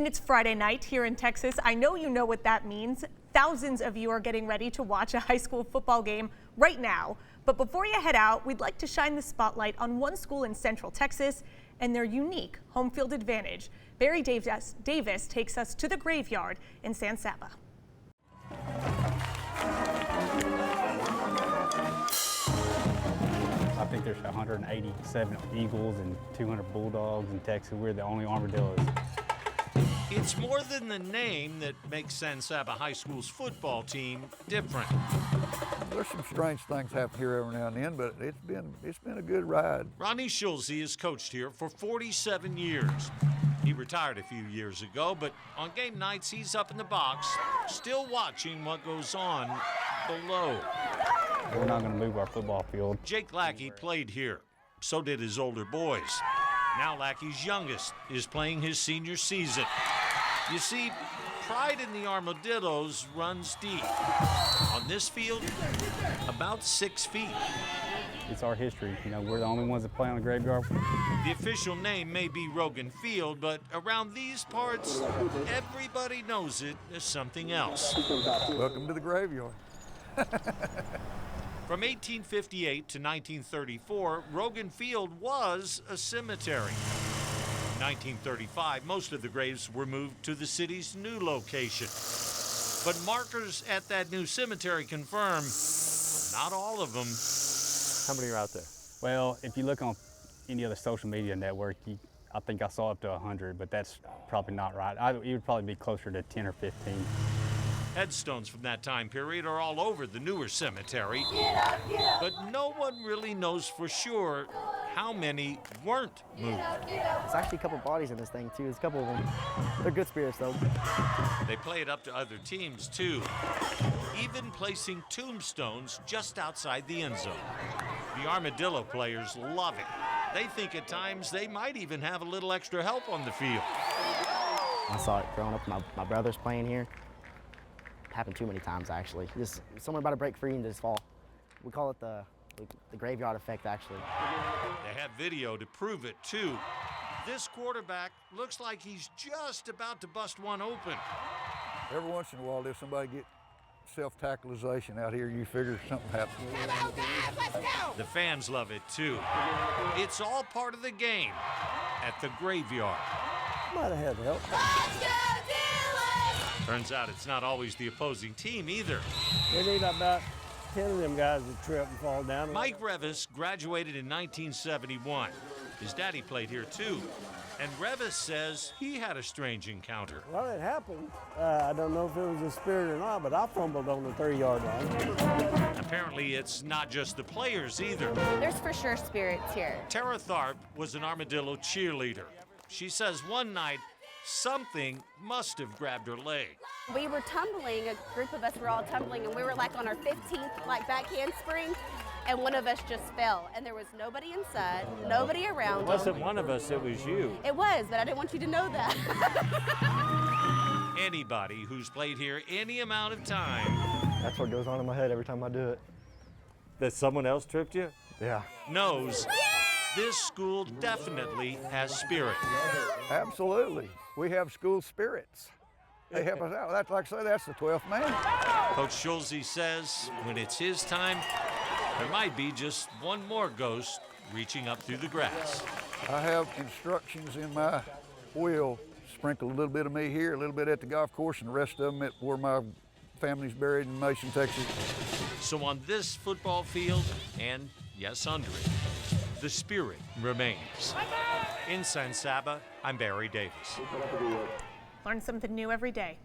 And it's Friday night here in Texas. I know you know what that means. Thousands of you are getting ready to watch a high school football game right now. But before you head out, we'd like to shine the spotlight on one school in Central Texas and their unique home field advantage. Barry Davis takes us to the graveyard in San Saba. I think there's 187 eagles and 200 bulldogs in Texas. We're the only armadillos. It's more than the name that makes San Saba High School's football team different. There's some strange things happen here every now and then, but it's been a good ride. Ronnie Schulze has coached here for 47 years. He retired a few years ago, but on game nights he's up in the box, still watching what goes on below. We're not going to move our football field. Jake Lackey played here. So did his older boys. Now Lackey's youngest is playing his senior season. You see, pride in the Armadillos runs deep. On this field, about 6 feet. It's our history. You know, we're the only ones that play on the graveyard. The official name may be Rogan Field, but around these parts, everybody knows it as something else. Welcome to the graveyard. From 1858 to 1934, Rogan Field was a cemetery. In 1935, most of the graves were moved to the city's new location. But markers at that new cemetery confirm not all of them. How many are out there? Well, if you look on any other social media network, I think I saw up to 100, but that's probably not right. It would probably be closer to 10 or 15. Headstones from that time period are all over the newer cemetery, but no one really knows for sure how many weren't moved. There's actually a couple bodies in this thing, too. There's a couple of them. They're good spirits, though. They play it up to other teams, too, even placing tombstones just outside the end zone. The Armadillo players love it. They think at times they might even have a little extra help on the field. I saw it growing up. My brother's playing here. It happened too many times, actually. Just someone about to break free and just fall. We call it the graveyard effect, actually. They have video to prove it, too. This quarterback looks like he's just about to bust one open. Every once in a while, if somebody get self-tackleization out here, you figure something happened. The fans love it, too. It's all part of the game at the graveyard. Might have had help. Turns out it's not always the opposing team either. We need about 10 of them guys that trip and fall down. Mike Revis graduated in 1971. His daddy played here too. And Revis says he had a strange encounter. Well, it happened. I don't know if it was a spirit or not, but I fumbled on the 3-yard line. Apparently it's not just the players either. There's for sure spirits here. Tara Tharp was an Armadillo cheerleader. She says one night, something must have grabbed her leg. We were tumbling, a group of us were all tumbling, and we were like on our 15th back handspring, and one of us just fell. And there was nobody inside, nobody around. It wasn't one of us, it was you. It was, but I didn't want you to know that. Anybody who's played here any amount of time. That's what goes on in my head every time I do it. That someone else tripped you? Yeah. Knows this school definitely has spirit. Absolutely. We have school spirits. They help us out. That's like I say, that's the 12th man. Coach Schulze says when it's his time, there might be just one more ghost reaching up through the grass. I have instructions in my will. Sprinkle a little bit of me here, a little bit at the golf course, and the rest of them at where my family's buried in Mason, Texas. So on this football field, and yes, under it, the spirit remains. In San Saba, I'm Barry Davis. Learn something new every day.